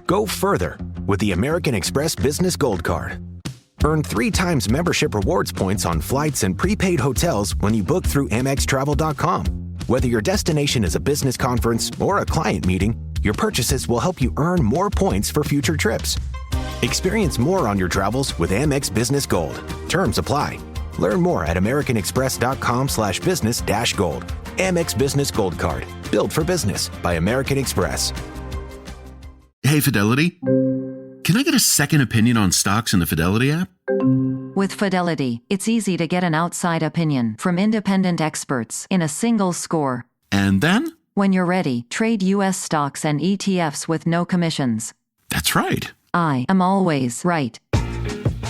Go further with the American Express Business Gold Card. Earn 3 times membership rewards points on flights and prepaid hotels when you book through AmexTravel.com. Whether your destination is a business conference or a client meeting, your purchases will help you earn more points for future trips. Experience more on your travels with Amex Business Gold. Terms apply. Learn more at americanexpress.com/business-gold. Amex Business Gold Card. Built for business by American Express. Hey, Fidelity. Can I get a second opinion on stocks in the Fidelity app? With Fidelity, it's easy to get an outside opinion from independent experts in a single score. And then? When you're ready, trade U.S. stocks and ETFs with no commissions. That's right. I am always right.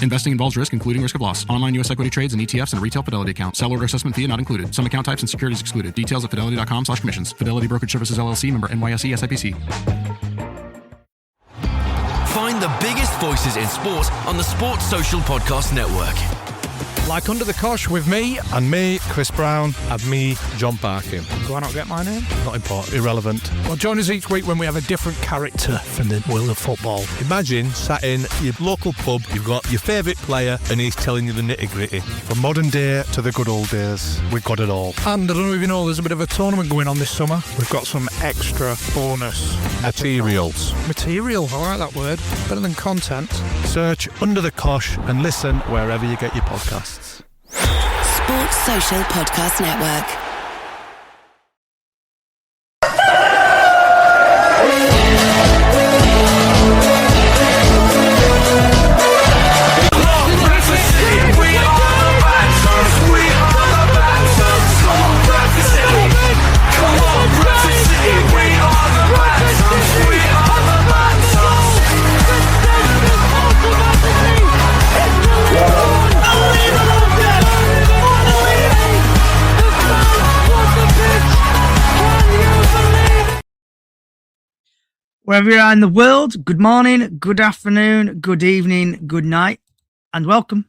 Investing involves risk, including risk of loss. Online U.S. equity trades and ETFs and a retail Fidelity account. Sell order assessment fee not included. Some account types and securities excluded. Details at fidelity.com/commissions. Fidelity Brokerage Services, LLC, member NYSE SIPC. Find the biggest voices in sport on the Sports Social Podcast Network. Like Under the Cosh with me, Chris Brown, and me, John Barkin. Do I not get my name? Not important, irrelevant. Well, join us each week when we have a different character from the world of football. Imagine sat in your local pub, you've got your favourite player, and he's telling you the nitty-gritty. From modern day to the good old days, we've got it all. And I don't know if you know, there's a bit of a tournament going on this summer. We've got some extra bonus materials. Material, I like that word. Better than content. Search Under the Cosh and listen wherever you get your podcasts. Sports Social Podcast Network. Wherever you are in the world, good morning, good afternoon, good evening, good night, and welcome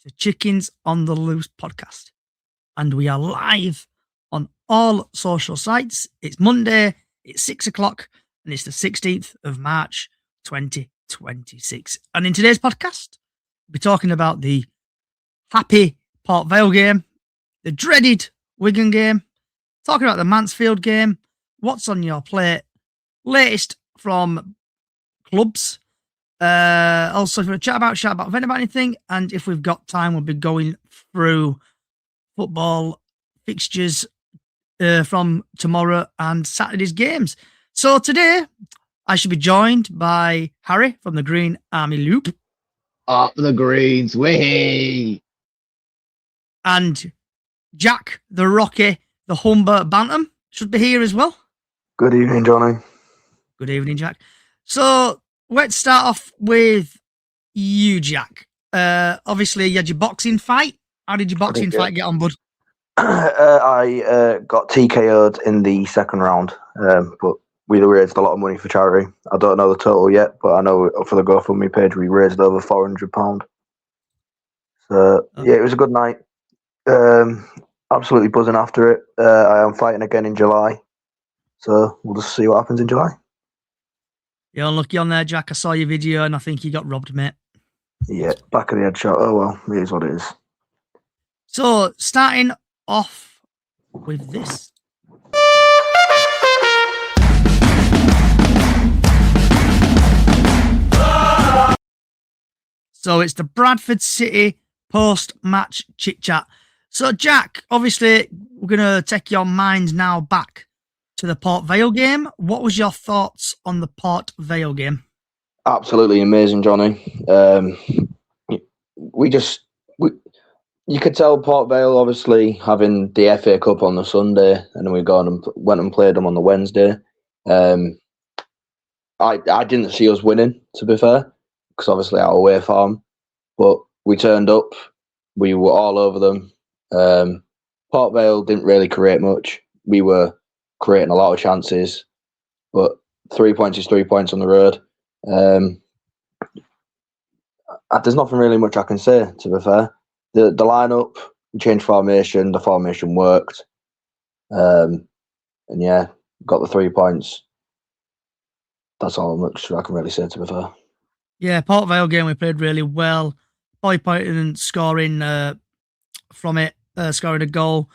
to Chickens on the Loose podcast. And we are live on all social sites. It's Monday, it's 6 o'clock, and it's the 16th of March, 2026. And in today's podcast, we'll be talking about the happy Port Vale game, the dreaded Wigan game, talking about the Mansfield game, what's on your plate, latest from clubs. Also, if we want to chat about event about anything, and if we've got time, we'll be going through football fixtures from tomorrow and Saturday's games. So today, I should be joined by Harry from the Green Army Loop. Up the Greens, wee! And Jack, the Rocky, the Humber Bantam should be here as well. Good evening, Johnny. Good evening, Jack. So let's start off with you, Jack. Obviously, you had your boxing fight. How did your boxing fight get on, bud? I got TKO'd in the second round, but we raised a lot of money for charity. I don't know the total yet, but I know for the GoFundMe page we raised over £400. So, yeah, it was a good night. Absolutely buzzing after it. I am fighting again in July. So we'll just see what happens in July. You're unlucky on there, Jack. I saw your video and I think you got robbed, mate. Yeah, back of the head shot. Oh, well, it is what it is. So, starting off with this. So, it's the Bradford City post-match chit-chat. So, Jack, obviously, we're going to take your mind now back to the Port Vale game. What was your thoughts on the Port Vale game? Absolutely amazing, Johnny. You could tell Port Vale obviously having the FA Cup on the Sunday, and then we went and played them on the Wednesday. I didn't see us winning, to be fair, because obviously our away farm, but we turned up. We were all over them. Port Vale didn't really create much. We were creating a lot of chances, but 3 points is 3 points on the road. There's nothing really much I can say, to be fair. The lineup, we changed formation, the formation worked. And yeah, got the 3 points. That's all much I can really say, to be fair. Yeah, Port Vale game we played really well. Bobby Poynton scoring from it, scoring a goal.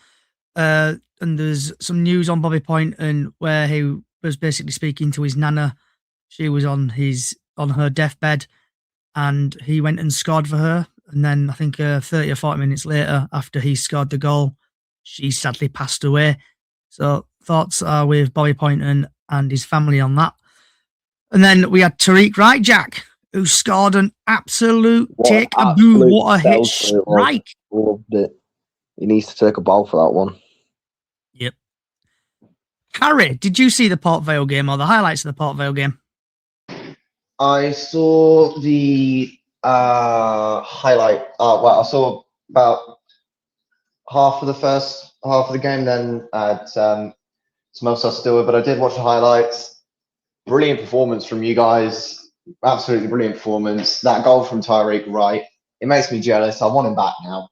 And there's some news on Bobby Poynton where he was basically speaking to his nana. She was on her deathbed, and he went and scored for her. And then I think 30 or 40 minutes later, after he scored the goal, she sadly passed away. So thoughts are with Bobby Poynton and his family on that. And then we had Tariq Wright, Jack, who scored an absolute take-a-boo. What a hit strike. Loved it. He needs to take a ball for that one. Yep. Harry, did you see the Port Vale game or the highlights of the Port Vale game? I saw the highlight. I saw about half of the first half of the game. Then I had some else I still, but I did watch the highlights. Brilliant performance from you guys. Absolutely brilliant performance. That goal from Tariq Wright, it makes me jealous. I want him back now.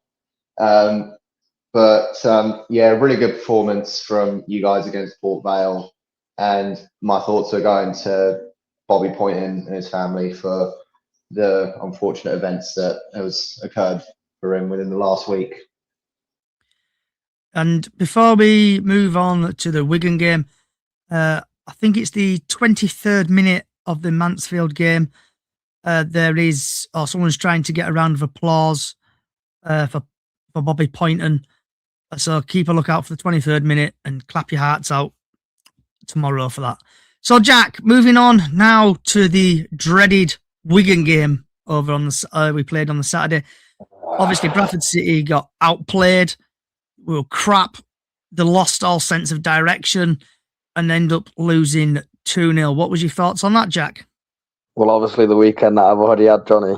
Yeah, really good performance from you guys against Port Vale. And my thoughts are going to Bobby Poynton and his family for the unfortunate events that has occurred for him within the last week. And before we move on to the Wigan game, I think it's the 23rd minute of the Mansfield game. Someone's trying to get a round of applause for Bobby Poynton. So keep a lookout for the 23rd minute and clap your hearts out tomorrow for that. So, Jack, moving on now to the dreaded Wigan game over on we played on the Saturday. Obviously, Bradford City got outplayed. We were crap. They lost all sense of direction and end up losing 2-0. What was your thoughts on that, Jack? Well, obviously, the weekend that I've already had, Johnny,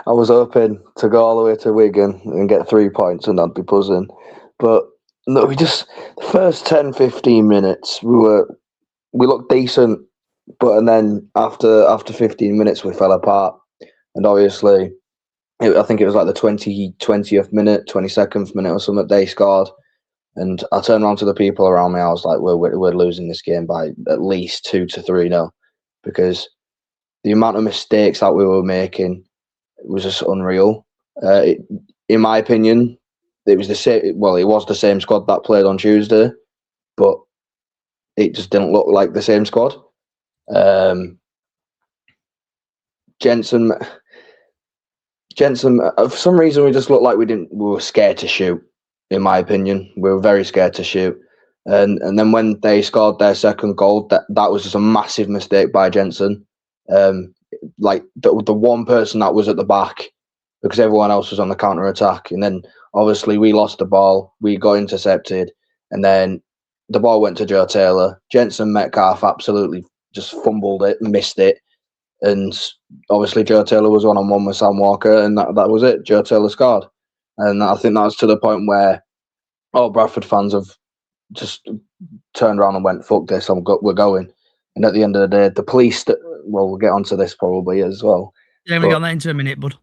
I was hoping to go all the way to Wigan and get 3 points, and I'd be buzzing. But no, the first 10, 15 minutes, we looked decent, and then after 15 minutes, we fell apart. And obviously, I think it was like the 20th minute, 22nd minute or something, they scored. And I turned around to the people around me. I was like, we're losing this game by at least 2 to 3-0, because the amount of mistakes that we were making was just unreal. In my opinion, it was the same. Well, it was the same squad that played on Tuesday, but it just didn't look like the same squad. Jensen, for some reason, we just looked like we were scared to shoot. In my opinion, we were very scared to shoot. And then when they scored their second goal, that was just a massive mistake by Jensen. Like the one person that was at the back, because everyone else was on the counter attack. And then obviously we lost the ball, we got intercepted, and then the ball went to Joe Taylor. Jensen Metcalf absolutely just fumbled it, missed it, and obviously Joe Taylor was one-on-one with Sam Walker, and that was it. Joe Taylor scored, and I think that was to the point where all Bradford fans have just turned around and went, "Fuck this, we're going." And at the end of the day, the police. We'll get onto this probably as well. Yeah, we got that into a minute, bud.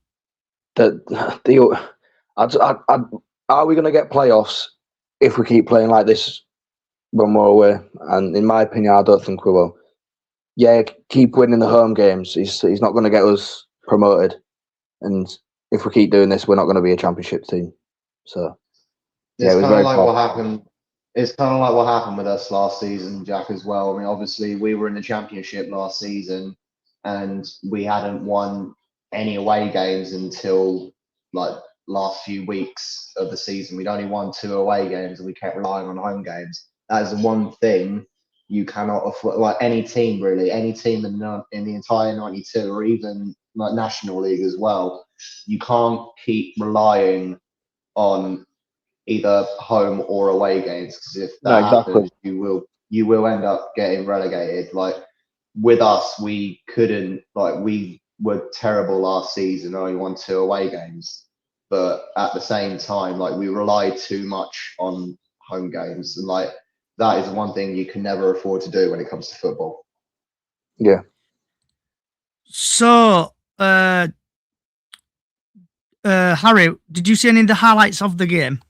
Are we going to get playoffs if we keep playing like this when we're away? And in my opinion, I don't think we will. Yeah, keep winning the home games. He's not going to get us promoted. And if we keep doing this, we're not going to be a championship team. So, yeah, it's kind of like what happened. It's kind of like what happened with us last season, Jack, as well. I mean, obviously, we were in the championship last season, and we hadn't won any away games until like last few weeks of the season. We'd only won 2 away games, and we kept relying on home games. That is the one thing you cannot afford. Like any team, really, any team in the entire 92, or even like National League as well, you can't keep relying on either home or away games, because if that happens, you will end up getting relegated. Like with us, we couldn't. Like we were terrible last season, only won 2 away games, but at the same time, like we relied too much on home games, and like that is one thing you can never afford to do when it comes to football. Yeah. So, Harry, did you see any of the highlights of the game?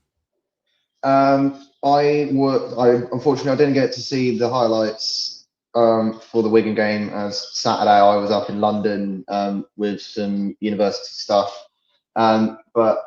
Unfortunately I didn't get to see the highlights for the Wigan game, as Saturday I was up in London with some university stuff. But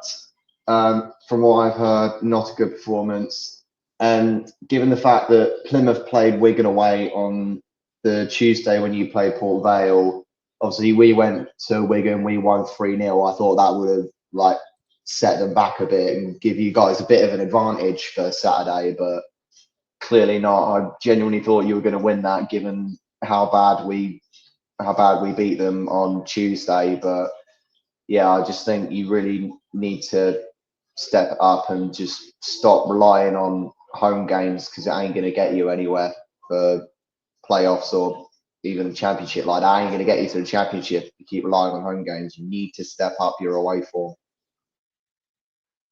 from what I've heard, not a good performance. And given the fact that Plymouth played Wigan away on the Tuesday when you played Port Vale, obviously we went to Wigan, we won 3-0. I thought that would have set them back a bit and give you guys a bit of an advantage for Saturday, but clearly not. I genuinely thought you were going to win that, given how bad we beat them on Tuesday. But yeah, I just think you really need to step up and just stop relying on home games, because it ain't going to get you anywhere for playoffs or even the championship. Like, that ain't going to get you to the championship if you keep relying on home games. You need to step up your away form.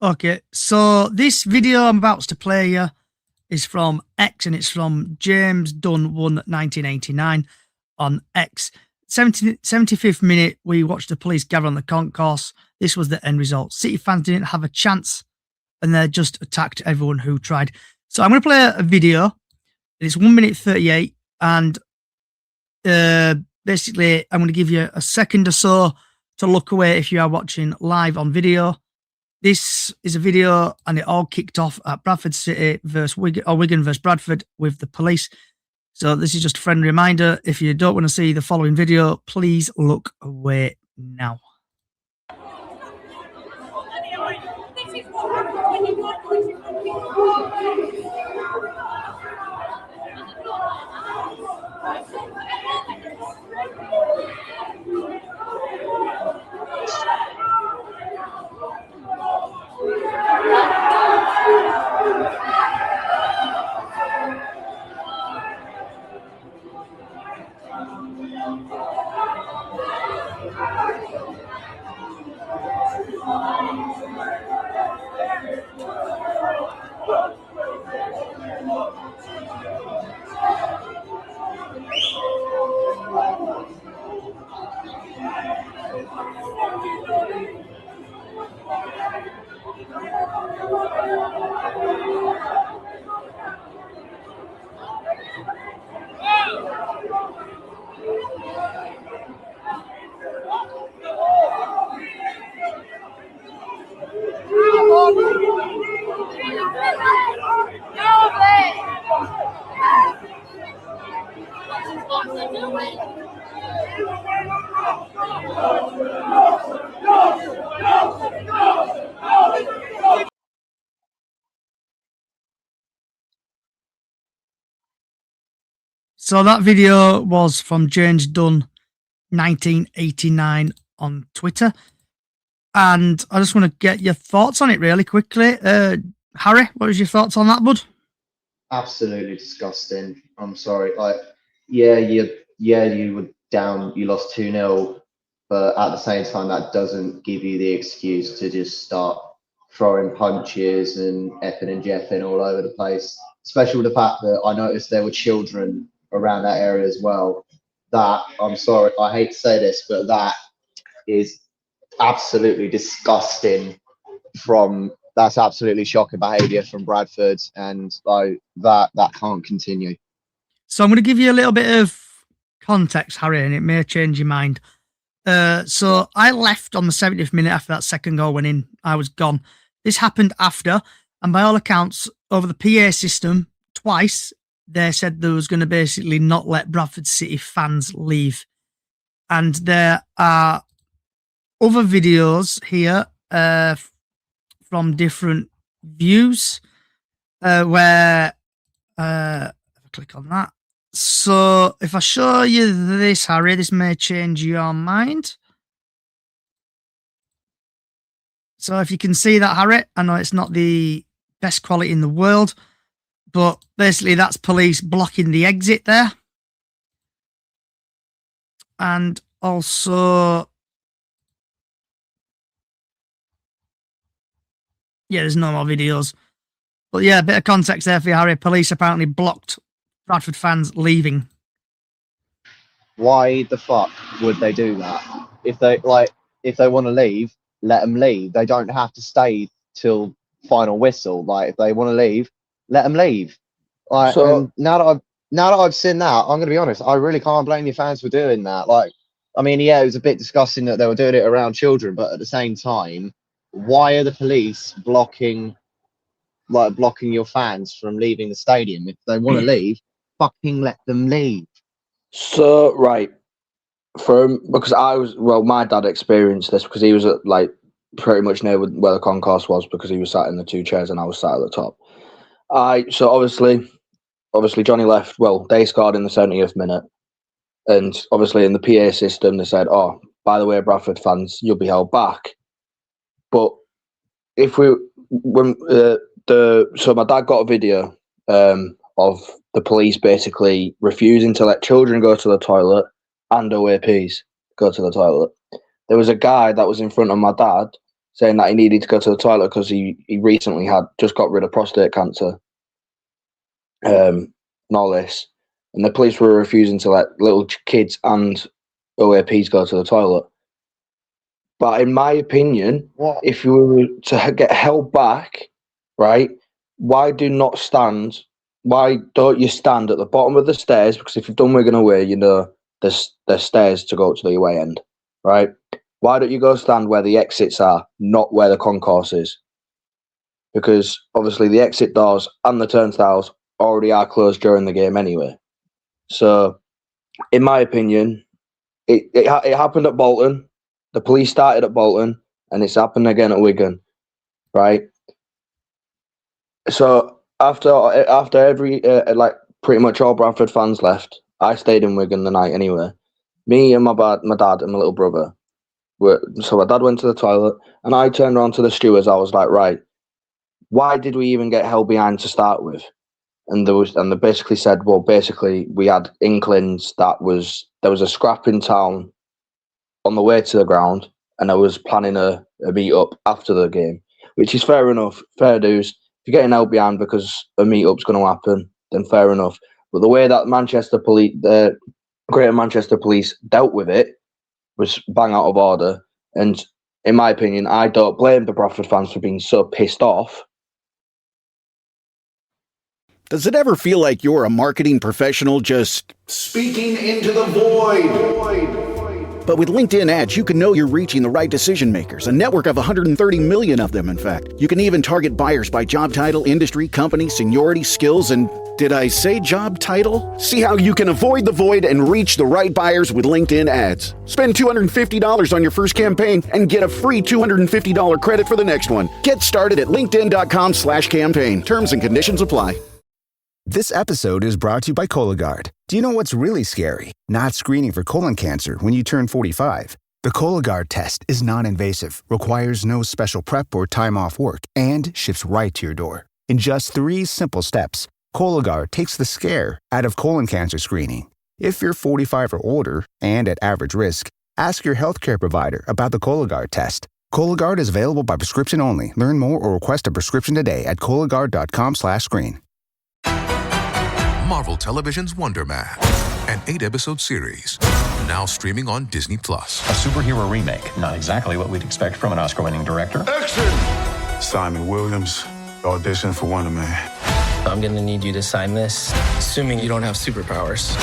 Okay, so this video I'm about to play you is from X, and it's from James Dunn 1989 on X. 75th minute, we watched the police gather on the concourse. This was the end result. City fans didn't have a chance, and they just attacked everyone who tried. So I'm going to play a video. It's 1 minute 38, and basically I'm going to give you a second or so to look away if you are watching live on video. This is a video, and it all kicked off at Bradford City versus Wigan, or Wigan versus Bradford, with the police. So this is just a friendly reminder. If you don't want to see the following video, please look away now. So that video was from James Dunn 1989 on Twitter. And I just want to get your thoughts on it really quickly. Harry, what was your thoughts on that, bud? Absolutely disgusting. I'm sorry. You were down, you lost 2-0, but at the same time, that doesn't give you the excuse to just start throwing punches and effing and jeffing all over the place. Especially with the fact that I noticed there were children around that area as well. That, I'm sorry, I hate to say this, but that is absolutely disgusting. That's absolutely shocking behaviour from Bradford, and that can't continue. So I'm going to give you a little bit of context, Harry, and it may change your mind. So I left on the 70th minute after that second goal went in. I was gone. This happened after, and by all accounts, over the PA system, twice, they said there was going to basically not let Bradford City fans leave. And there are other videos here from different views where click on that. So if I show you this, Harry, this may change your mind. So if you can see that, Harry, I know it's not the best quality in the world, but basically that's police blocking the exit there. And also, yeah, there's no more videos. But yeah, a bit of context there for you, Harry. Police apparently blocked Bradford fans leaving. Why the fuck would they do that? If they want to leave, let them leave. They don't have to stay till final whistle. Like, if they want to leave, let them leave. Like, so now that now that I've seen that, I'm going to be honest, I really can't blame your fans for doing that. Like, I mean, yeah, it was a bit disgusting that they were doing it around children, but at the same time, why are the police blocking your fans from leaving the stadium? If they want to leave, fucking let them leave. So, right. Because my dad experienced this because he was at, like, pretty much near where the concourse was because he was sat in the two chairs and I was sat at the top. So obviously Johnny left. Well, they scored in the 70th minute, and obviously in the PA system they said, "Oh, by the way, Bradford fans, you'll be held back." But so my dad got a video of the police basically refusing to let children go to the toilet and OAPs go to the toilet. There was a guy that was in front of my dad saying that he needed to go to the toilet because he recently had just got rid of prostate cancer. And all this, and the police were refusing to let little kids and OAPs go to the toilet. But in my opinion, if you were to get held back, right, why don't you stand at the bottom of the stairs? Because if you've done Wigan away, you know there's stairs to go to the away end, right? Why don't you go stand where the exits are, not where the concourse is? Because obviously the exit doors and the turnstiles already are closed during the game anyway. So, in my opinion, it happened at Bolton. The police started at Bolton, and it's happened again at Wigan, right? So after every pretty much all Bradford fans left, I stayed in Wigan the night anyway. Me and my dad and my little brother. So my dad went to the toilet, and I turned around to the stewards. I was like, right, why did we even get held behind to start with? And they basically said, well, basically we had inklings there was a scrap in town on the way to the ground, and I was planning a meet up after the game, which is fair enough, fair dues. If you're getting held behind because a meet up's going to happen, then fair enough. But the way that the Greater Manchester Police dealt with it was bang out of order. And in my opinion, I don't blame the Bradford fans for being so pissed off. Does it ever feel like you're a marketing professional just speaking into the void? But with LinkedIn ads, you can know you're reaching the right decision makers, a network of 130 million of them, in fact. You can even target buyers by job title, industry, company, seniority, skills, and did I say job title? See how you can avoid the void and reach the right buyers with LinkedIn ads. Spend $250 on your first campaign and get a free $250 credit for the next one. Get started at linkedin.com/campaign. Terms and conditions apply. This episode is brought to you by Cologuard. Do you know what's really scary? Not screening for colon cancer when you turn 45. The Cologuard test is non-invasive, requires no special prep or time off work, and ships right to your door. In just 3 simple steps, Cologuard takes the scare out of colon cancer screening. If you're 45 or older and at average risk, ask your healthcare provider about the Cologuard test. Cologuard is available by prescription only. Learn more or request a prescription today at Cologuard.com/screen. Marvel Television's Wonder Man, an 8-episode series, now streaming on Disney+. A superhero remake, not exactly what we'd expect from an Oscar-winning director. Action! Simon Williams, audition for Wonder Man. I'm gonna need you to sign this, assuming you don't have superpowers.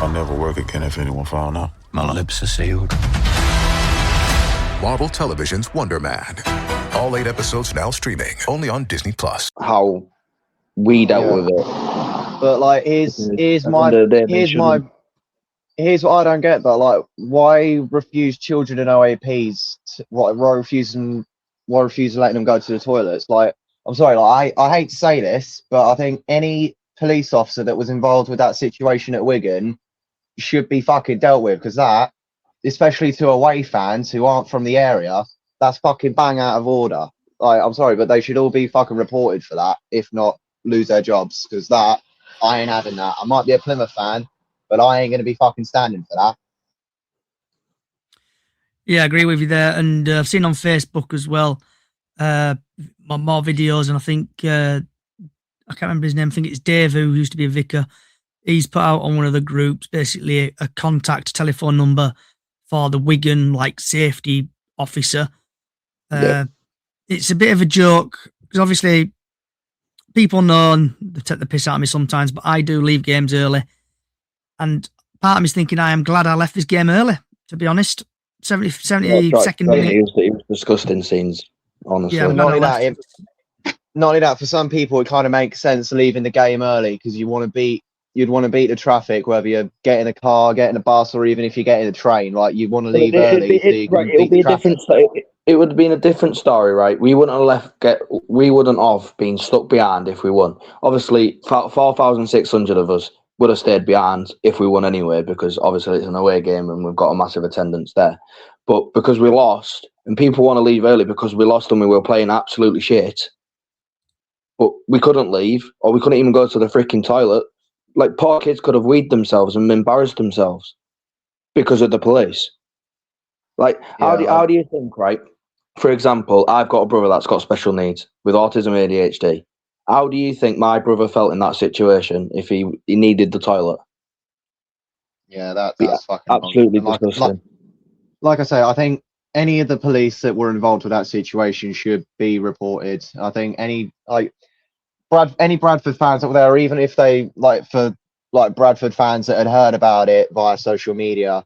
I'll never work again if anyone found out. My lips are sealed. Marvel Television's Wonder Man. All 8 episodes now streaming, only on Disney+. How we dealt with it. But like, here's what I don't get though. Like, why refuse children and OAPs? Why refuse letting them go to the toilets? Like, I'm sorry, like I hate to say this, but I think any police officer that was involved with that situation at Wigan should be fucking dealt with, because that, especially to away fans who aren't from the area, that's fucking bang out of order. Like, I'm sorry, but they should all be fucking reported for that, if not lose their jobs, because that, I ain't having that. I might be a Plymouth fan, but I ain't going to be fucking standing for that. Yeah, I agree with you there. And I've seen on Facebook as well, more videos, and I think, I can't remember his name, I think it's Dave, who used to be a vicar. He's put out on one of the groups, basically a contact telephone number for the Wigan, like, safety officer. It's a bit of a joke, because obviously people know and they take the piss out of me sometimes, but I do leave games early. And part of me's thinking I am glad I left this game early, to be honest. 72nd minute. It was disgusting scenes, honestly. Yeah, not only that, for some people, it kind of makes sense leaving the game early because you'd want to beat the traffic, whether you're getting a car, getting a bus, or even if you're getting a train. Like you want to leave early so you can beat the traffic. It would have been a different story, right? We wouldn't have been stuck behind if we won. Obviously, 4,600 of us would have stayed behind if we won anyway, because obviously it's an away game and we've got a massive attendance there. But because we lost, and people want to leave early because we lost and we were playing absolutely shit, but we couldn't leave, or we couldn't even go to the freaking toilet. Like, poor kids could have weed themselves and embarrassed themselves because of the police. Like, how do you think, right? For example, I've got a brother that's got special needs with autism, ADHD. How do you think my brother felt in that situation if he needed the toilet? Yeah, that's fucking absolutely disgusting. Like I say, I think any of the police that were involved with that situation should be reported. I think any Bradford fans that were there, or even if they Bradford fans that had heard about it via social media,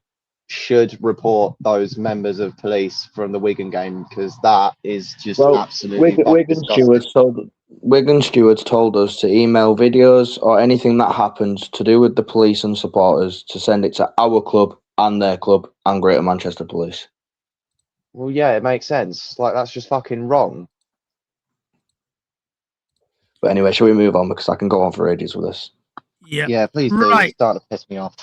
should report those members of police from the Wigan game, because that is just absolutely Wigan stewards told us to email videos or anything that happens to do with the police and supporters to send it to our club and their club and Greater Manchester Police. Well, yeah, it makes sense. Like, that's just fucking wrong. But anyway, shall we move on, because I can go on for ages with this. Yeah, please do. Right. It's starting to piss me off.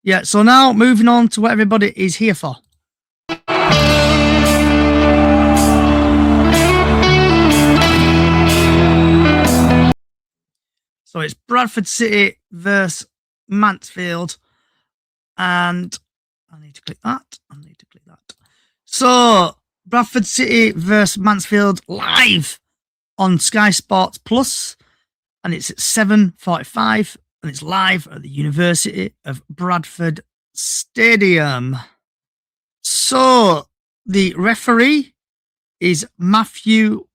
Yeah, so now moving on to what everybody is here for. So it's Bradford City versus Mansfield. And I need to click that. So Bradford City versus Mansfield live on Sky Sports Plus. And it's at 7:45. And it's live at the University of Bradford Stadium. So the referee is Matthew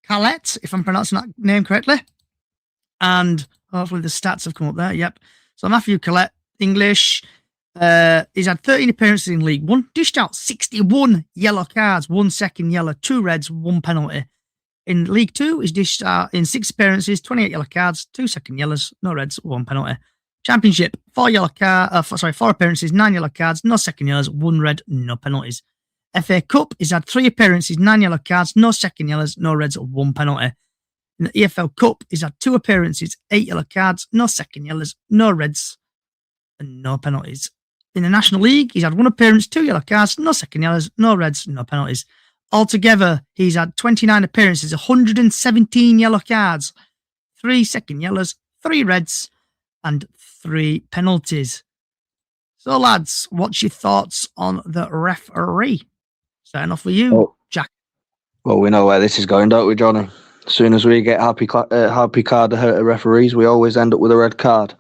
Collette, if I'm pronouncing that name correctly. And hopefully the stats have come up there. Yep. So Matthew Collette, English. He's had 13 appearances in League One, dished out 61 yellow cards, 1 second yellow, 2 reds, 1 penalty. In League Two, he's dished out in 6 appearances, 28 yellow cards, 2 second yellows, no reds, 1 penalty. Championship, 4 appearances, 9 yellow cards, no second yellows, 1 red, no penalties. FA Cup, he's had 3 appearances, 9 yellow cards, no second yellows, no reds, 1 penalty. In the EFL Cup, he's had 2 appearances, 8 yellow cards, no second yellows, no reds, and no penalties. In the National League, he's had 1 appearance, 2 yellow cards, no second yellows, no reds, no penalties. Altogether, he's had 29 appearances, 117 yellow cards, 3 second yellows, 3 reds, and 3 penalties. So, lads, what's your thoughts on the referee? Starting off with you, Jack. Well, we know where this is going, don't we, Johnny? As soon as we get happy card referees, we always end up with a red card.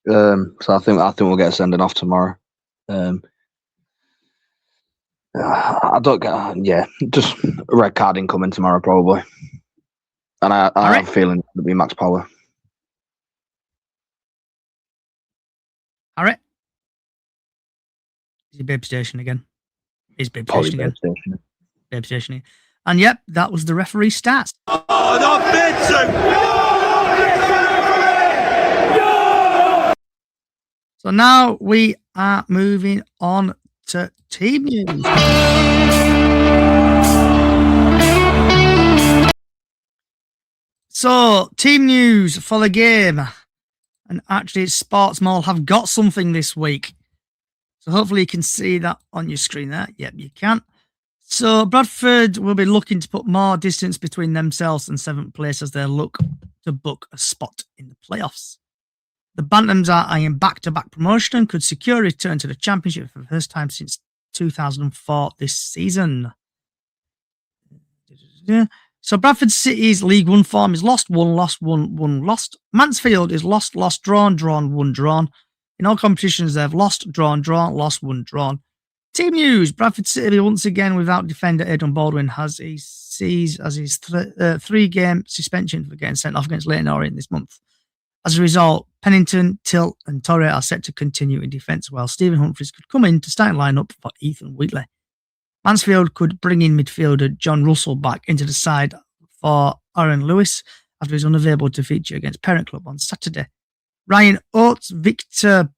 So I think we'll get a sending off tomorrow. I don't get, just a red card incoming tomorrow probably, and I have a feeling it'll be Max Power. All right. Is he Babe Station again? He's Babe Station again. Babe Station. And yep, that was the referee stats. So now we are moving on to team news. So, team news for the game. And actually, Sportsmall have got something this week. So hopefully you can see that on your screen there. Yep, you can. So Bradford will be looking to put more distance between themselves and 7th place as they look to book a spot in the playoffs. The Bantams are eyeing back-to-back promotion and could secure a return to the Championship for the first time since 2004 this season. So Bradford City's League One form is lost, won, lost, won, won, lost. Mansfield is lost, lost, drawn, drawn, won, drawn. In all competitions, they've lost, drawn, lost, won, drawn. Team news. Bradford City once again without defender Aidan Baldwin has he sees as his 3-game suspension for getting sent off against Leyton Orient this month. As a result, Pennington, Tilt and Torre are set to continue in defence, while Stephen Humphries could come in to start line-up for Ethan Wheatley. Mansfield could bring in midfielder John Russell back into the side for Aaron Lewis after he's unavailable to feature against Parent Club on Saturday. Ryan Oates, Victor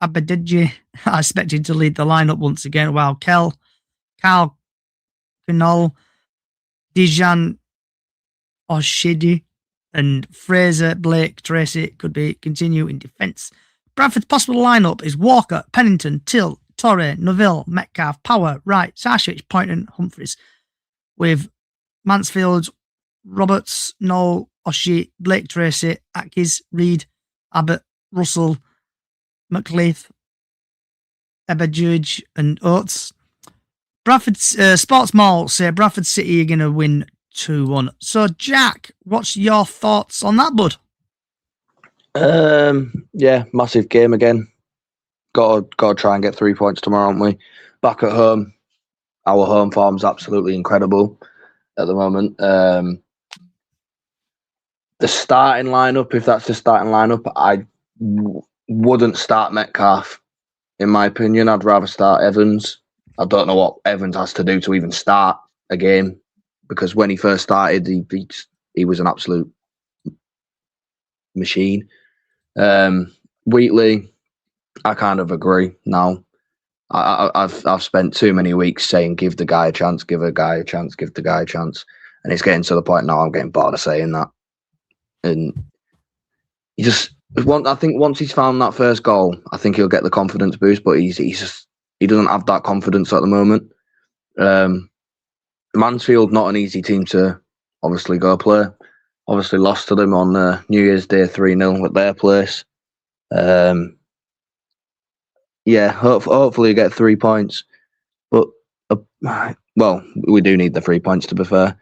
Abedeji are expected to lead the lineup once again, while Carl Canol, Dijan Oshidi and Fraser Blake Tracy could continue in defence. Bradford's possible lineup is Walker, Pennington, Till, Torre, Neville, Metcalf, Power, Wright, Sarsic, Poynton, Humphries, with Mansfield, Roberts, Noel, Oshie, Blake Tracy, Atkins, Reed, Abbott, Russell, McLeith, Eberjudge and Oates. Bradford Sports Mall say Bradford City are going to win 2-1. So, Jack, what's your thoughts on that, bud? Yeah, massive game again. Got to try and get 3 points tomorrow, aren't we? Back at home, our home form's absolutely incredible at the moment. The starting lineup, if that's the starting lineup, I wouldn't start Metcalf. In my opinion, I'd rather start Evans. I don't know what Evans has to do to even start a game, because when he first started, he was an absolute machine. Wheatley, I kind of agree now. I've spent too many weeks saying give the guy a chance, give a guy a chance, give the guy a chance, and it's getting to the point now I'm getting bored of saying that. And I think once he's found that first goal, I think he'll get the confidence boost. But he doesn't have that confidence at the moment. Mansfield, not an easy team to obviously go play. Obviously lost to them on New Year's Day 3-0 at their place. Hopefully get 3 points. But, we do need the 3 points, to be fair.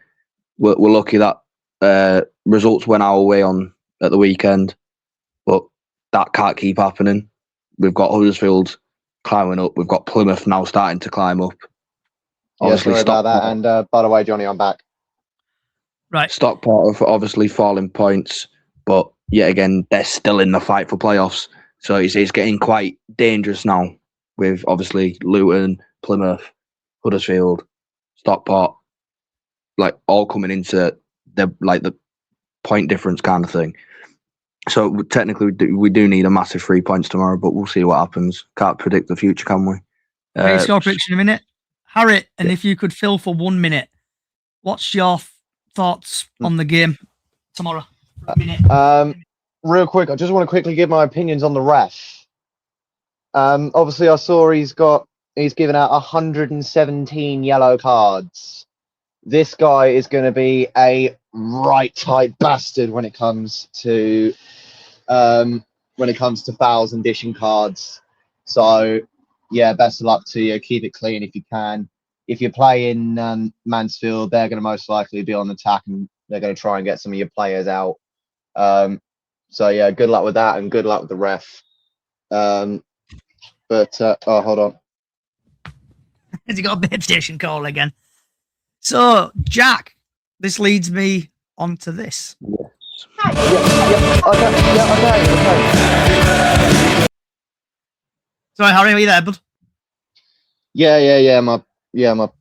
We're lucky that results went our way at the weekend, but that can't keep happening. We've got Huddersfield climbing up. We've got Plymouth now starting to climb up. Obviously, sorry about that. And by the way, Johnny, I'm back. Right. Stockport are obviously falling points, but yet again, they're still in the fight for playoffs. So it's getting quite dangerous now with obviously Luton, Plymouth, Huddersfield, Stockport, like all coming into the point difference kind of thing. So technically, we do need a massive 3 points tomorrow, but we'll see what happens. Can't predict the future, can we? Score prediction in a minute. Harry, and if you could fill for 1 minute, what's your thoughts on the game tomorrow? For a minute. Real quick, I just want to quickly give my opinions on the ref. Obviously, I saw he's given out 117 yellow cards. This guy is going to be a right tight bastard when it comes to fouls and dishing cards. So, yeah, best of luck to you. Keep it clean if you can. If you're playing Mansfield, they're going to most likely be on attack and they're going to try and get some of your players out. So, yeah, good luck with that and good luck with the ref. Hold on. Has he got a babe station call again? So, Jack, this leads me on to this. Okay. Sorry, Harry, are you there, bud? Yeah. My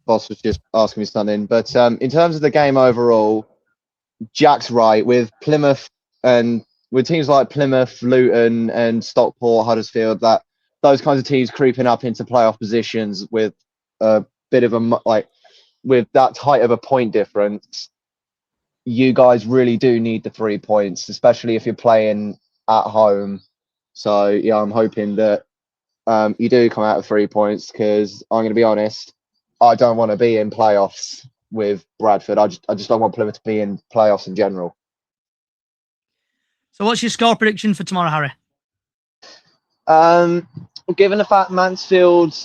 boss was just asking me something. But in terms of the game overall, Jack's right. With Plymouth and with teams like Plymouth, Luton, and Stockport, Huddersfield, that those kinds of teams creeping up into playoff positions with a bit of with that tight of a point difference, you guys really do need the 3 points, especially if you're playing at home. So yeah, I'm hoping that you do come out with 3 points, because I'm going to be honest, I don't want to be in playoffs with Bradford. I just don't want Plymouth to be in playoffs in general. So what's your score prediction for tomorrow, Harry? Given the fact Mansfield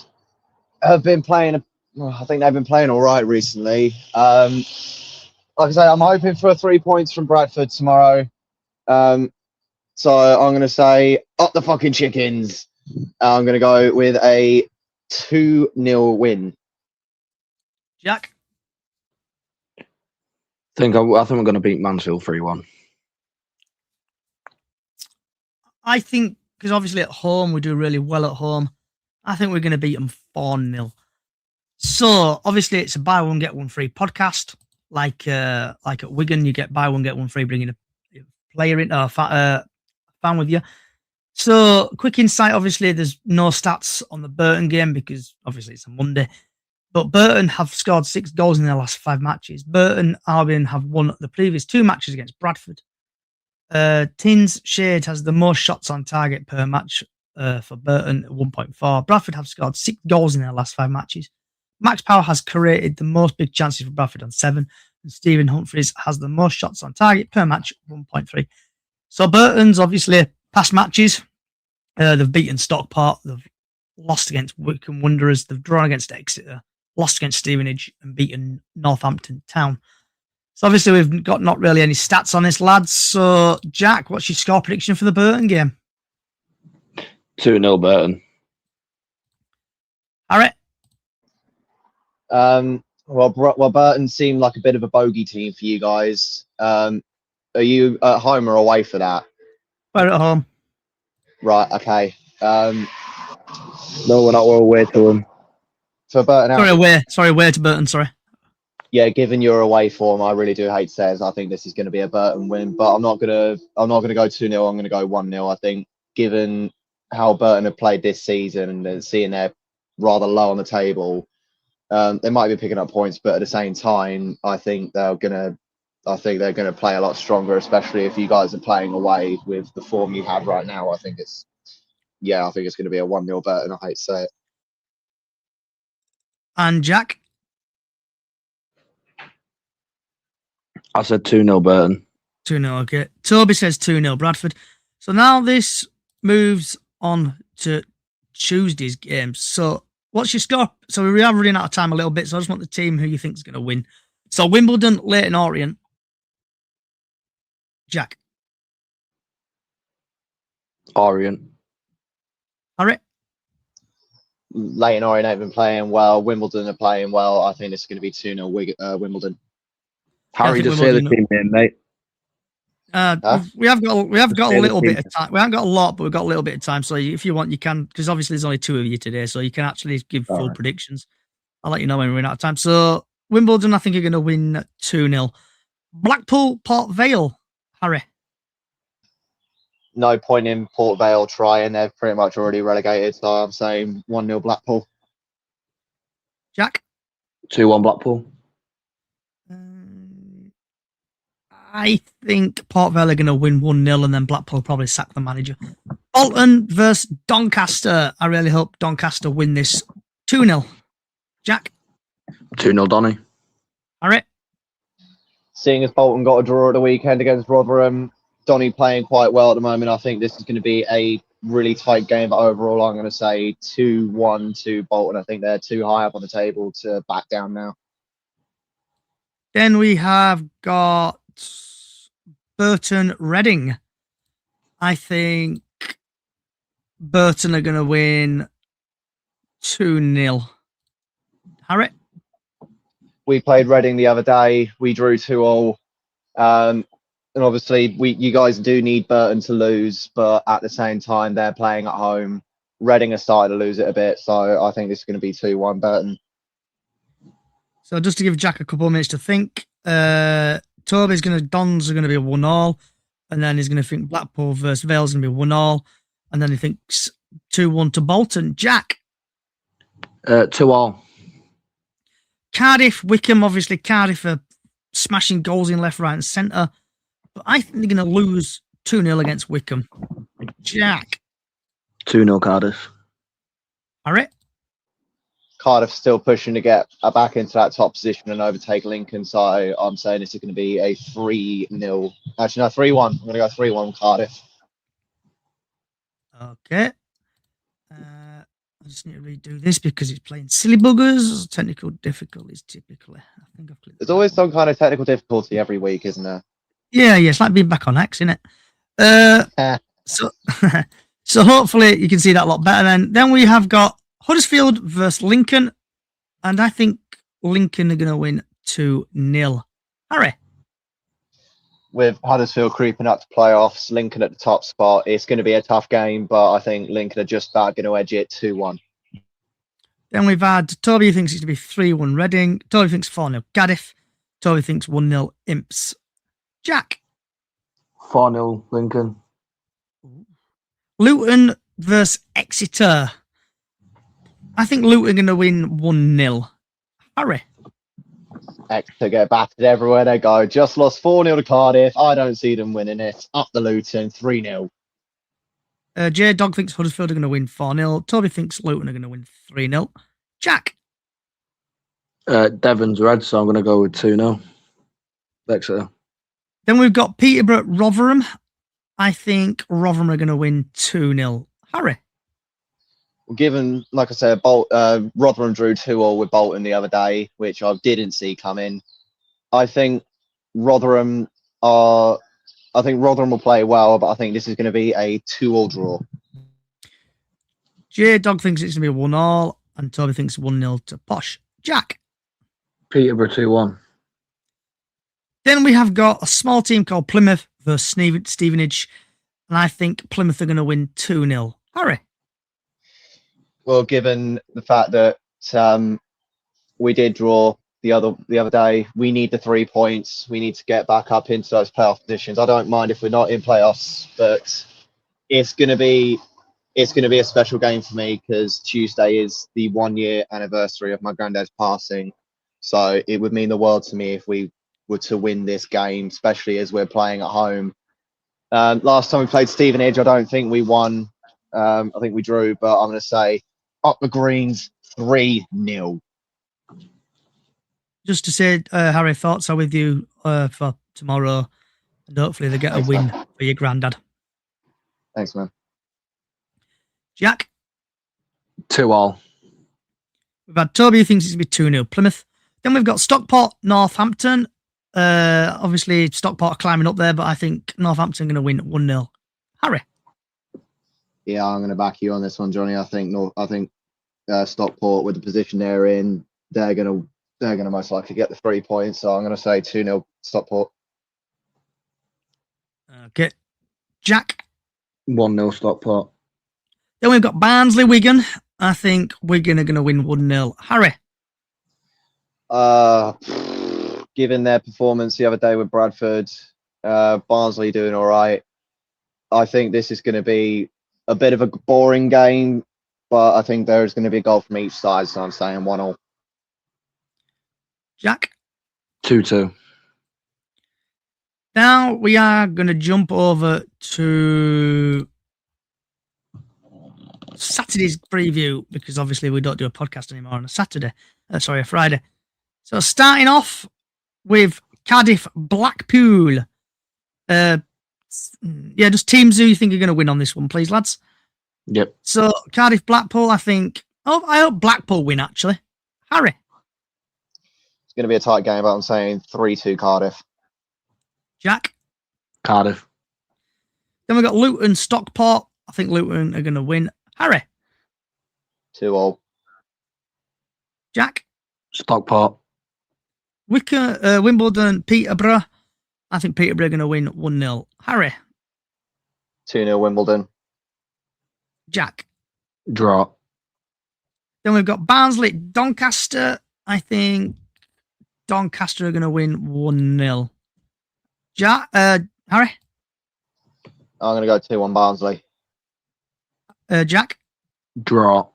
have been playing, I think they've been playing all right recently. Like I say, I'm hoping for 3 points from Bradford tomorrow. So I'm going to say, up the fucking chickens. I'm going to go with a 2-0 win. Jack? I think we're going to beat Mansfield 3-1. I think, because obviously at home we do really well at home, I think we're going to beat them 4-0. So obviously it's a buy one get one free podcast, like at Wigan, you get buy one get one free, bringing a player in or fan with you. So quick insight: obviously there's no stats on the Burton game because obviously it's a Monday. But Burton have scored 6 goals in their last 5 matches. Burton Albion have won the previous 2 matches against Bradford. Tins Shade has the most shots on target per match for Burton at 1.4. Bradford have scored 6 goals in their last 5 matches. Max Power has created the most big chances for Bradford on 7. And Stephen Humphreys has the most shots on target per match, 1.3. So Burton's obviously past matches. They've beaten Stockport. They've lost against Wycombe Wanderers. They've drawn against Exeter. Lost against Stevenage and beaten Northampton Town. So obviously we've got not really any stats on this, lads. So Jack, what's your score prediction for the Burton game? 2-0 Burton. Harry? Well, Burton seemed like a bit of a bogey team for you guys. Are you at home or away for that? We're at home. Right, okay. No, we're not. We're away to them. For Burton, Sorry, away to Burton. Sorry. Yeah, given your away form, I really do hate to say it. I think this is going to be a Burton win, but I'm not gonna go 2-0. I'm gonna go 1-0. I think, given how Burton have played this season and seeing they're rather low on the table, they might be picking up points, but at the same time, I think they're gonna play a lot stronger, especially if you guys are playing away with the form you have right now. I think it's going to be a 1-0 Burton. I hate to say it. And Jack? I said 2-0 Burton. 2-0, okay. Toby says 2-0 Bradford. So now this moves on to Tuesday's game. So what's your score? So we are running out of time a little bit, so I just want the team who you think is going to win. So Wimbledon, Leyton Orient. Jack? Orient. Harry? Leyton Orient have been playing well. Wimbledon are playing well. I think this is going to be 2-0 Wimbledon. Harry, just say the team name, mate. We have got a little bit of time. We haven't got a lot, but we've got a little bit of time. So if you want, you can, because obviously there's only 2 of you today, so you can actually give full predictions. I'll let you know when we run out of time. So Wimbledon, I think, are going to win 2-0. Blackpool, Port Vale. Harry? No point in Port Vale trying. They're pretty much already relegated, so I'm saying 1-0 Blackpool. Jack? 2-1 Blackpool. I think Port Vale are going to win 1-0 and then Blackpool will probably sack the manager. Bolton versus Doncaster. I really hope Doncaster win this 2-0. Jack? 2-0 Donny. Harry? Seeing as Bolton got a draw at the weekend against Rotherham, Donny playing quite well at the moment. I think this is going to be a really tight game, but overall I'm going to say 2-1 to Bolton. I think they're too high up on the table to back down now. Then we have got Burton Reading. I think Burton are going to win 2-0. Harry? We played Reading the other day. We drew 2-2. And obviously, you guys do need Burton to lose, but at the same time, they're playing at home. Reading are starting to lose it a bit, so I think this is going to be 2-1 Burton. So just to give Jack a couple of minutes to think, Dons are going to be a 1-1, and then he's going to think Blackpool versus Vale is going to be 1-1, and then he thinks 2-1 to Bolton. Jack? 2-2. Cardiff, Wycombe, obviously Cardiff are smashing goals in left, right and centre, but I think they're going to lose 2-0 against Wycombe. Jack? 2-0 Cardiff. Harry? Cardiff still pushing to get back into that top position and overtake Lincoln, so I'm saying this is going to be a 3-0. Actually, no, 3-1. I'm going to go 3-1 Cardiff. Okay. I just need to redo this because it's playing silly buggers. Technical difficulties, typically. I think I've clicked. There's always some kind of technical difficulty every week, isn't there? Yeah, it's like being back on X, isn't it? So hopefully you can see that a lot better. Then we have got Huddersfield versus Lincoln, and I think Lincoln are going to win 2-0. Harry? With Huddersfield creeping up to playoffs, Lincoln at the top spot, it's going to be a tough game, but I think Lincoln are just about going to edge it 2-1. Then we've had Toby thinks it's going to be 3-1 Reading. Toby thinks 4-0 Cardiff. Toby thinks 1-0 Imps. Jack? 4-0 Lincoln. Luton versus Exeter. I think Luton are going to win 1-0. Harry? Exeter get battered everywhere they go. Just lost 4-0 to Cardiff. I don't see them winning it. Up the Luton, 3-0. J Dog thinks Huddersfield are going to win 4-0. Toby thinks Luton are going to win 3-0. Jack? Devon's red, so I'm going to go with 2-0. Exeter. Then we've got Peterborough, Rotherham. I think Rotherham are going to win 2-0. Harry? Given, like I said, Rotherham drew 2-2 with Bolton the other day, which I didn't see coming. I think Rotherham will play well, but I think this is going to be a 2-2 draw. J Dog thinks it's going to be 1-1, and Toby thinks 1-0 to Posh. Jack? Peterborough 2-1. Then we have got a small team called Plymouth versus Stevenage, and I think Plymouth are going to win 2-0. Harry? Well, given the fact that we did draw the other day, we need the 3 points. We need to get back up into those playoff positions. I don't mind if we're not in playoffs, but it's going to be a special game for me because Tuesday is the 1-year anniversary of my granddad's passing. So it would mean the world to me if we were to win this game, especially as we're playing at home. Last time we played Stevenage, I don't think we won. I think we drew, but I'm going to say up the Greens 3-0. Just to say, Harry, thoughts are with you for tomorrow, and hopefully they get a win for your granddad. Thanks, man. Jack? 2-2. We've had Toby who thinks it's going to be 2-0 Plymouth. Then we've got Stockport, Northampton. Obviously, Stockport are climbing up there, but I think Northampton are going to win 1-0. Harry? Yeah, I'm going to back you on this one, Johnny. I think Stockport, with the position they're in, they're going to most likely get the 3 points. So I'm going to say 2-0 Stockport. Okay. Jack? 1-0 Stockport. Then we've got Barnsley, Wigan. I think Wigan are going to win 1-0. Harry? Given their performance the other day with Bradford, Barnsley doing all right. I think this is going to be a bit of a boring game, but I think there's going to be a goal from each side, so I'm saying 1-1. Jack? 2-2. Now we are going to jump over to Saturday's preview, because obviously we don't do a podcast anymore on a Friday. So starting off with Cardiff, Blackpool. Just teams who you think are going to win on this one, please, lads. Yep. So Cardiff, Blackpool, I hope Blackpool win, actually. Harry? It's going to be a tight game, but I'm saying 3-2 Cardiff. Jack? Cardiff. Then we've got Luton, Stockport. I think Luton are going to win. Harry? 2-2. Jack? Stockport. Wimbledon, Peterborough. I think Peterborough are going to win 1-0. Harry? 2-0 Wimbledon. Jack? Draw. Then we've got Barnsley, Doncaster. I think Doncaster are going to win 1-0. Harry? I'm going to go 2-1 Barnsley. Jack? Draw.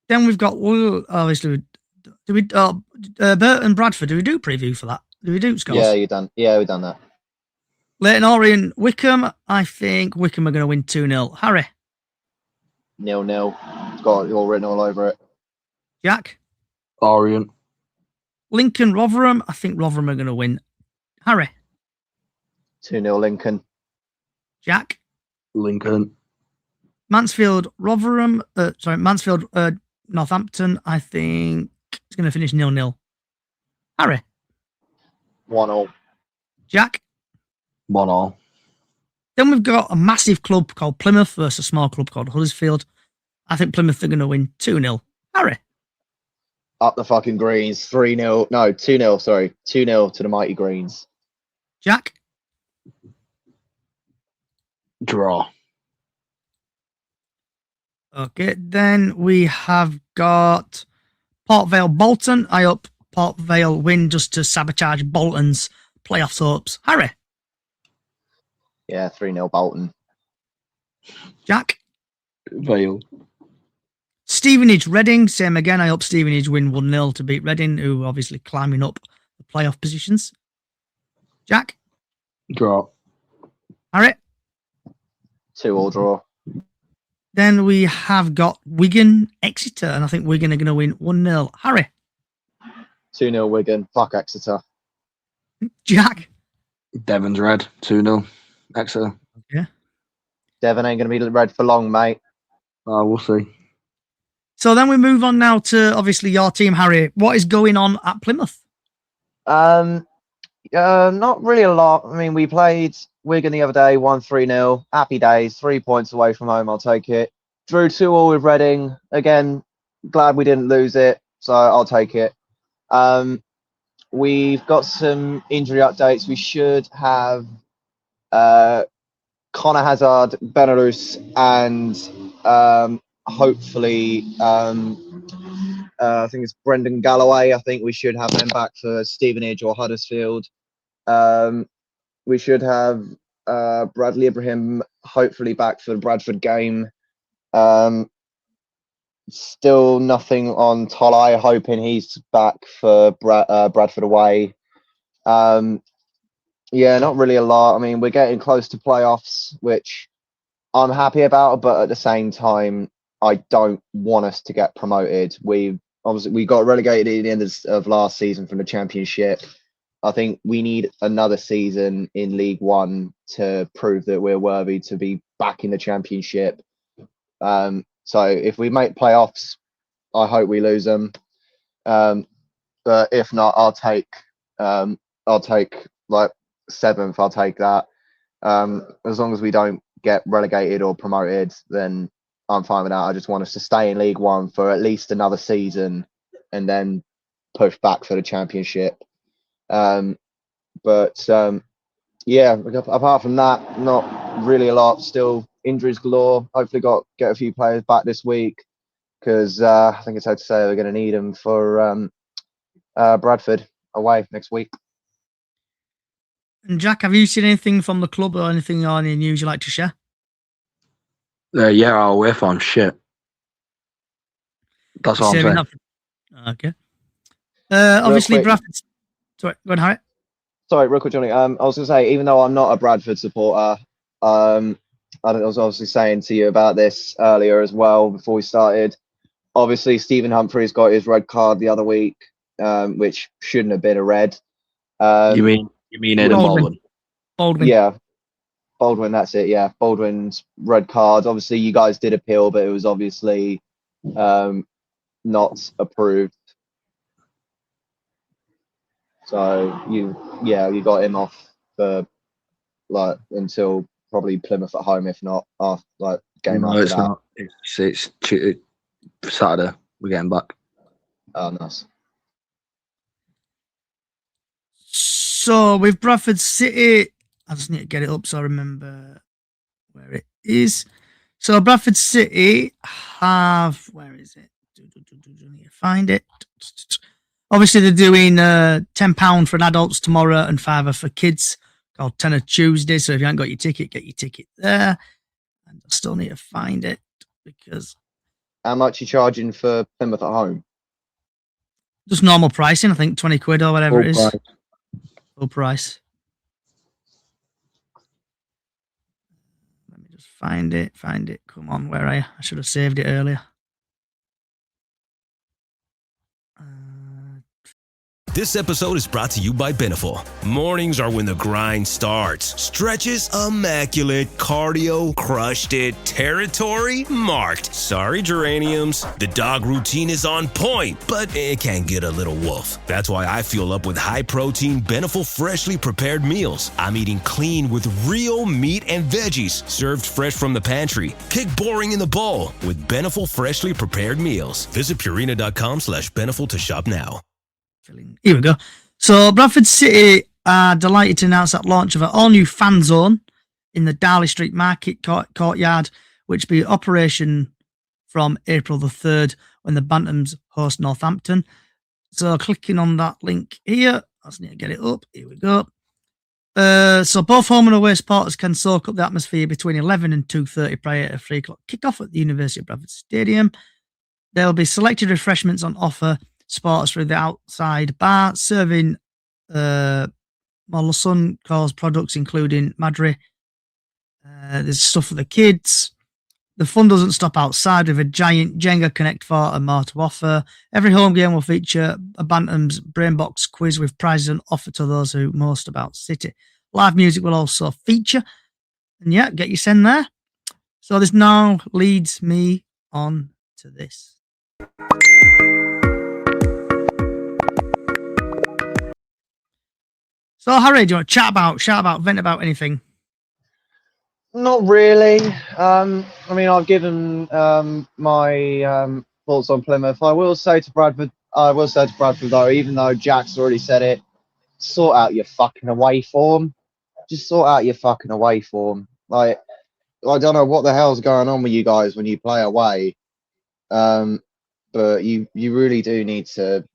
Then we've got, obviously, Burton, Bradford. Do we do preview for that? Do we do scores? Yeah, we've done that. Leyton Orient, Wickham. I think Wickham are going to win 2-0. Harry? 0-0. It's got it all written all over it. Jack? Orient. Lincoln, Rotherham. I think Rotherham are going to win. Harry? 2-0 Lincoln. Jack? Lincoln. Mansfield, Northampton. I think it's going to finish 0-0. Harry? 1-0. Jack? 1-1. Then we've got a massive club called Plymouth versus a small club called Huddersfield. I think Plymouth are going to win 2-0. Harry? Up the fucking Greens. 3-0. No, 2-0, sorry. 2-0 to the mighty Greens. Jack? Draw. Okay, then we have got Port Vale Bolton. I up Port Vale win just to sabotage Bolton's playoff hopes. Harry? Yeah, 3-0 Bolton. Jack? Vale. Stevenage Reading, same again. I hope Stevenage win 1-0 to beat Reading, who are obviously climbing up the playoff positions. Jack? Draw. Harry? 2-2 draw. Then we have got Wigan Exeter, and I think Wigan are going to win 1-0. Harry? 2-0 Wigan. Fuck Exeter. Jack? Devon's red. 2-0. Exeter. Okay. Devon ain't going to be red for long, mate. We'll see. So then we move on now to obviously your team, Harry. What is going on at Plymouth? Not really a lot. I mean, we played Wigan the other day, won 3-0. Happy days. 3 points away from home. I'll take it. Drew 2-2 with Reading. Again, glad we didn't lose it, so I'll take it. We've got some injury updates. We should have Connor Hazard, Benelux, and hopefully I think it's Brendan Galloway. I think we should have them back for Stevenage or Huddersfield. We should have Bradley Ibrahim hopefully back for the Bradford game. Still nothing on Tolai, hoping he's back for Bradford away. Yeah, not really a lot. I mean, we're getting close to playoffs, which I'm happy about, but at the same time, I don't want us to get promoted. We got relegated at the end of last season from the Championship. I think we need another season in League One to prove that we're worthy to be back in the Championship. So if we make playoffs, I hope we lose them. But if not, I'll take like 7th. I'll take that. As long as we don't get relegated or promoted, then I'm fine with that. I just want us to stay in League One for at least another season and then push back for the Championship. Yeah, apart from that, not really a lot. Still injuries galore. Hopefully get a few players back this week because I think it's safe to say we're going to need them for Bradford away next week. And Jack, have you seen anything from the club or anything on any news you'd like to share? Yeah, our away farm shit. That's all I'm saying. Okay. Obviously, Bradford. Sorry, go on, Harry. Sorry, real quick, Johnny. I was going to say, even though I'm not a Bradford supporter, I was obviously saying to you about this earlier as well before we started. Obviously, Stephen Humphrey's got his red card the other week, which shouldn't have been a red. You mean Aidan Baldwin? Baldwin. Yeah, Baldwin. That's it. Yeah, Baldwin's red card. Obviously, you guys did appeal, but it was obviously not approved. So you got him off for like until probably Plymouth at home, if not after game after it's that. Not. It's Saturday. We're getting back. Oh, nice. So with Bradford City, I just need to get it up so I remember where it is. So Bradford City have, where is it? I need to find it. Obviously, they're doing £10 for adults tomorrow and £5 for kids, called Tenner Tuesday. So if you haven't got your ticket, get your ticket there. And I still need to find it because. How much are you charging for Plymouth at home? Just normal pricing, I think £20 or whatever it is. Price. Full price. Let me just find it. Come on, where are you? I should have saved it earlier. This episode is brought to you by Beneful. Mornings are when the grind starts. Stretches, immaculate. Cardio, crushed it. Territory, marked. Sorry, geraniums. The dog routine is on point, but it can get a little wolf. That's why I fuel up with high-protein, Beneful freshly prepared meals. I'm eating clean with real meat and veggies, served fresh from the pantry. Kick boring in the bowl with Beneful freshly prepared meals. Visit Purina.com/Beneful to shop now. Here we go. So Bradford City are delighted to announce that launch of an all-new fan zone in the Darley Street Market courtyard, which will be operation from April the 3rd when the Bantams host Northampton. So clicking on that link here, I just need to get it up. Here we go. So both home and away supporters can soak up the atmosphere between 11 and 2:30 prior to 3 o'clock kick-off at the University of Bradford Stadium. There will be selected refreshments on offer. Supporters through the outside bar, serving Molson Coors products, including Madri. There's stuff for the kids. The fun doesn't stop outside with a giant Jenga Connect 4 and more to offer. Every home game will feature a Bantam's Brainbox quiz with prizes on offer to those who most about City. Live music will also feature. And yeah, get your send there. So this now leads me on to this. So, Harry, do you want to shout about, vent about anything? Not really. I mean, I've given my thoughts on Plymouth. I will say to Bradford though, even though Jack's already said it, sort out your fucking away form. Just sort out your fucking away form. Like, I don't know what the hell's going on with you guys when you play away, but you really do need to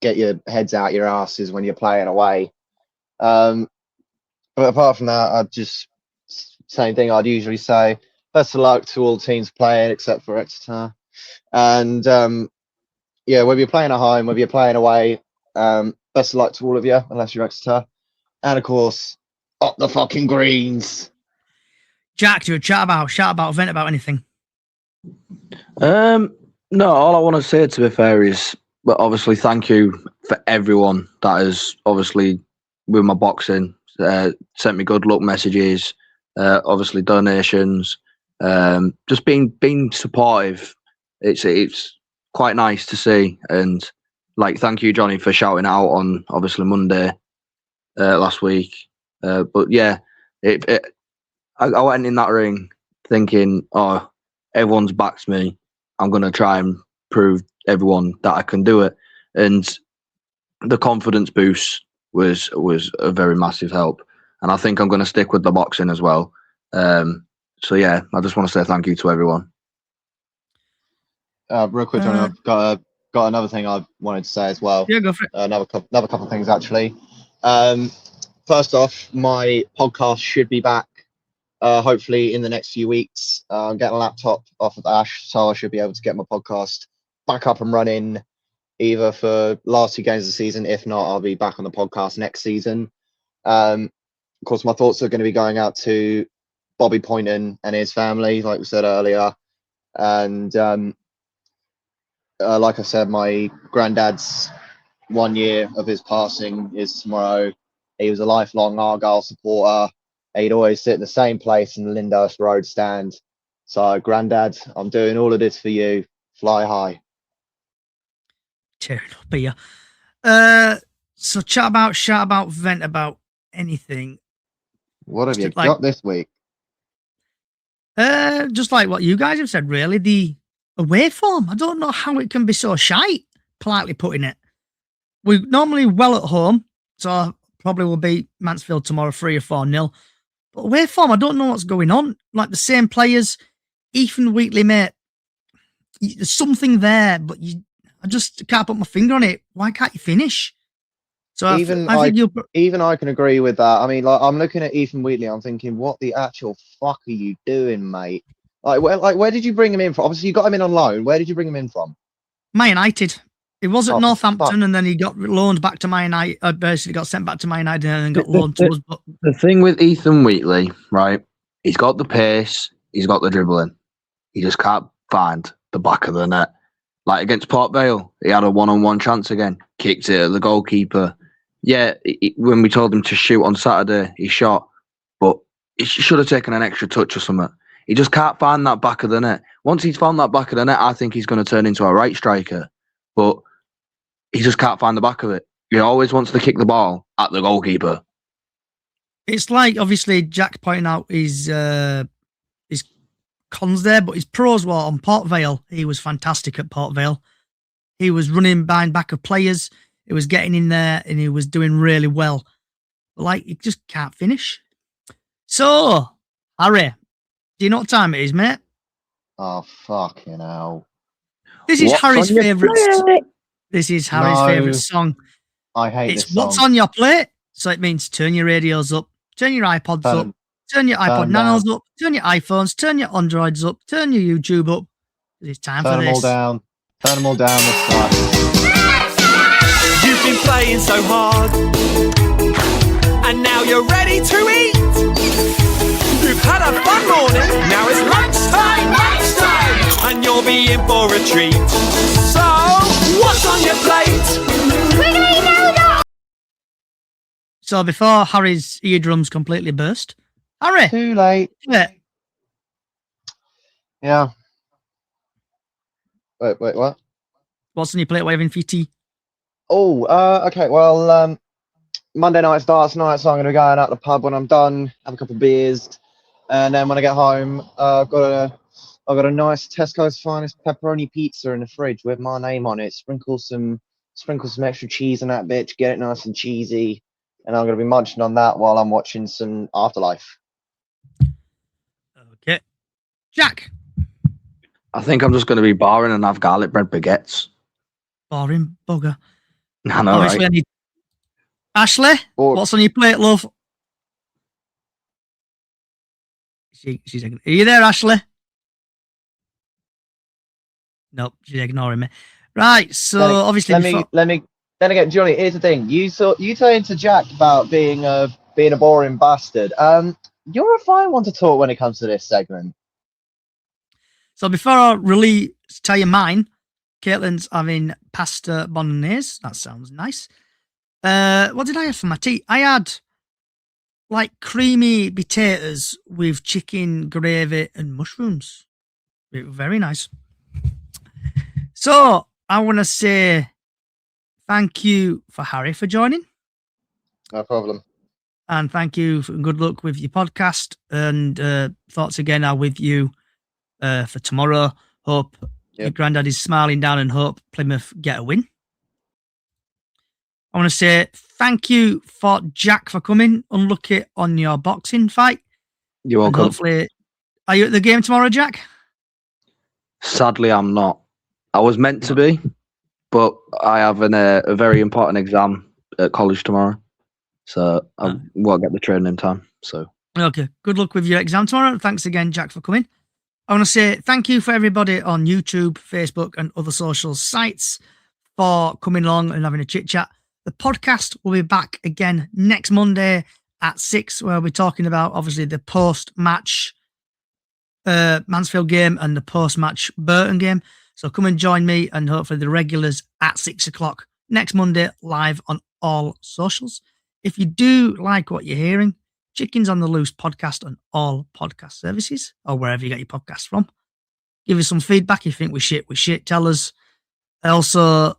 get your heads out your asses when you're playing away. But apart from that, I'd just same thing I'd usually say. Best of luck to all teams playing except for Exeter. And yeah, whether you're playing at home, whether you're playing away, best of luck to all of you, unless you're Exeter. And of course, up the fucking Greens. Jack, do you shout about, vent about anything? No, all I want to say, to be fair, is, but obviously thank you for everyone that has obviously, with my boxing, sent me good luck messages, obviously donations, just being supportive. It's quite nice to see, and like, thank you, Johnny, for shouting out on obviously Monday last week. But yeah, I went in that ring thinking, oh, everyone's backed me. I'm gonna try and prove everyone that I can do it, and the confidence boost was a very massive help, and I think I'm going to stick with the boxing as well. So yeah, I just want to say thank you to everyone. Real quick, Johnny, I've got another thing I wanted to say as well. Yeah, go for it. Another couple of things actually. First off, my podcast should be back hopefully in the next few weeks. I'm getting a laptop off of Ash, so I should be able to get my podcast back up and running either for last 2 games of the season. If not, I'll be back on the podcast next season. Of course, my thoughts are going to be going out to Bobby Poynton and his family, like we said earlier. And like I said, my granddad's 1 year of his passing is tomorrow. He was a lifelong Argyle supporter. He'd always sit in the same place in the Lyndhurst Road stand. So, Granddad, I'm doing all of this for you. Fly high. Tearing up here. So shout about, vent about anything. What have you got this week? Just like what you guys have said, really. The away form. I don't know how it can be so shite, politely putting it. We're normally well at home, so probably will beat Mansfield tomorrow 3 or 4-0. But away form, I don't know what's going on. Like the same players, Ethan Wheatley, mate. There's something there, but I just can't put my finger on it. Why can't you finish? So even I can agree with that. I mean, like, I'm looking at Ethan Wheatley. I'm thinking, what the actual fuck are you doing, mate? Where did you bring him in from? Obviously, you got him in on loan. Where did you bring him in from? Man United. He was at Northampton, and then he got loaned back to Man United. Basically, got sent back to Man United and then got loaned to us. But the thing with Ethan Wheatley, right? He's got the pace. He's got the dribbling. He just can't find the back of the net. Like against Port Vale, he had a one-on-one chance again, kicked it at the goalkeeper. Yeah, when we told him to shoot on Saturday, he shot, but he should have taken an extra touch or something. He just can't find that back of the net. Once he's found that back of the net, I think he's going to turn into a right striker, but he just can't find the back of it. He always wants to kick the ball at the goalkeeper. It's like, obviously, Jack pointing out his cons there, but his pros were on Port Vale. He was fantastic at Port Vale. He was running behind back of players. He was getting in there and he was doing really well. But like, he just can't finish. So, Harry, do you know what time it is, mate? Oh, fucking hell. This is Harry's favourite. This is Harry's favourite song. I hate it's this song. What's on your plate? So it means turn your radios up, turn your iPods up, turn your iPod Nanos up, turn your iPhones, turn your Androids up, turn your YouTube up. It's time for this. Turn them all down. Turn them all down. Let's start. You've been playing so hard, and now you're ready to eat. You've had a fun morning, now it's lunchtime, and you'll be in for a treat. So, what's on your plate? So before Harry's eardrums completely burst, Harry. Too late. Yeah. Wait, what? What's on your plate? What are you having for your tea? Oh, okay. Well, Monday night's darts night, so I'm going to be going out to the pub when I'm done, have a couple of beers, and then when I get home, I've got a nice Tesco's finest pepperoni pizza in the fridge with my name on it. Sprinkle some extra cheese on that bitch. Get it nice and cheesy, and I'm going to be munching on that while I'm watching some Afterlife. Okay, Jack. I think I'm just going to be boring and have garlic bread baguettes. Boring bugger. I know, Obviously, right? Ashley, what's on your plate, love? She's are you there, Ashley? Nope, she's ignoring me. Right, so obviously, Then again, Johnny, here's the thing. You turn to Jack about being a boring bastard. You're a fine one to talk when it comes to this segment. So before I really tell you mine, Caitlin's having pasta bolognese. That sounds nice. What did I have for my tea? I had like creamy potatoes with chicken gravy and mushrooms. It was very nice. So I want to say thank you for Harry for joining. No problem. And thank you for good luck with your podcast. And thoughts again are with you for tomorrow. Hope your granddad is smiling down and hope Plymouth get a win. I want to say thank you for Jack for coming. Unlucky on your boxing fight. You're welcome. And hopefully, are you at the game tomorrow, Jack? Sadly, I'm not. I was meant to be, but I have a very important exam at college tomorrow, so I won't get the training in time. So okay, good luck with your exam tomorrow. Thanks again, Jack, for coming. I want to say thank you for everybody on YouTube, Facebook, and other social sites for coming along and having a chit chat. The podcast will be back again next Monday at 6, where we'll be talking about obviously the post-match Mansfield game and the post-match Burton game. So come and join me and hopefully the regulars at 6 o'clock next Monday, live on all socials. If you do like what you're hearing, Chickens on the Loose podcast on all podcast services or wherever you get your podcasts from. Give us some feedback. If you think we're shit, tell us. Also,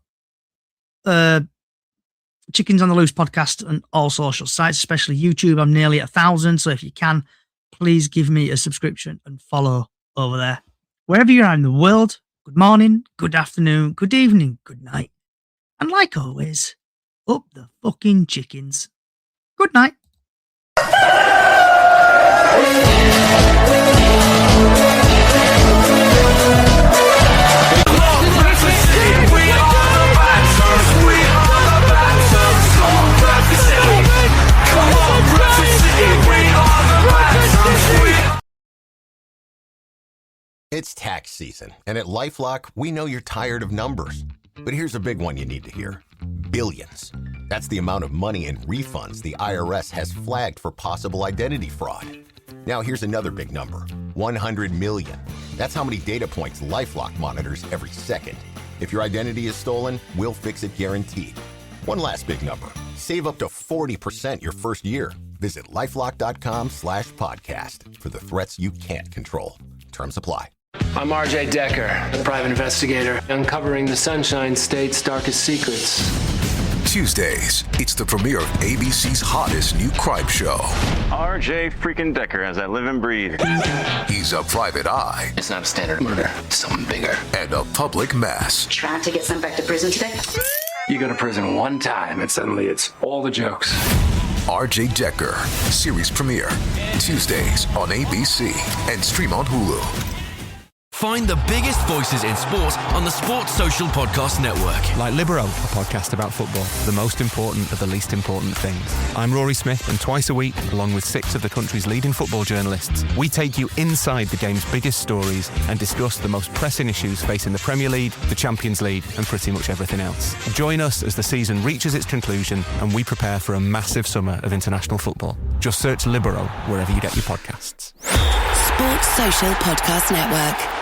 Chickens on the Loose podcast on all social sites, especially YouTube. I'm nearly at 1,000. So if you can, please give me a subscription and follow over there. Wherever you are in the world, good morning, good afternoon, good evening, good night. And like always, up the fucking chickens. Good night. It's tax season, and at LifeLock, we know you're tired of numbers. But here's a big one you need to hear. Billions. That's the amount of money in refunds the IRS has flagged for possible identity fraud. Now here's another big number. 100 million. That's how many data points LifeLock monitors every second. If your identity is stolen, we'll fix it guaranteed. One last big number. Save up to 40% your first year. Visit LifeLock.com/podcast for the threats you can't control. Terms apply. I'm RJ Decker, a private investigator, uncovering the Sunshine State's darkest secrets. Tuesdays, it's the premiere of ABC's hottest new crime show. RJ freaking Decker has that live and breathe. He's a private eye. It's not a standard murder. It's something bigger. And a public mass. Trying to get sent back to prison today? You go to prison one time and suddenly it's all the jokes. RJ Decker, series premiere, Tuesdays on ABC and stream on Hulu. Find the biggest voices in sports on the Sports Social Podcast Network. Like Libero, a podcast about football, the most important of the least important things. I'm Rory Smith, and twice a week, along with 6 of the country's leading football journalists, we take you inside the game's biggest stories and discuss the most pressing issues facing the Premier League, the Champions League, and pretty much everything else. Join us as the season reaches its conclusion and we prepare for a massive summer of international football. Just search Libero wherever you get your podcasts. Sports Social Podcast Network.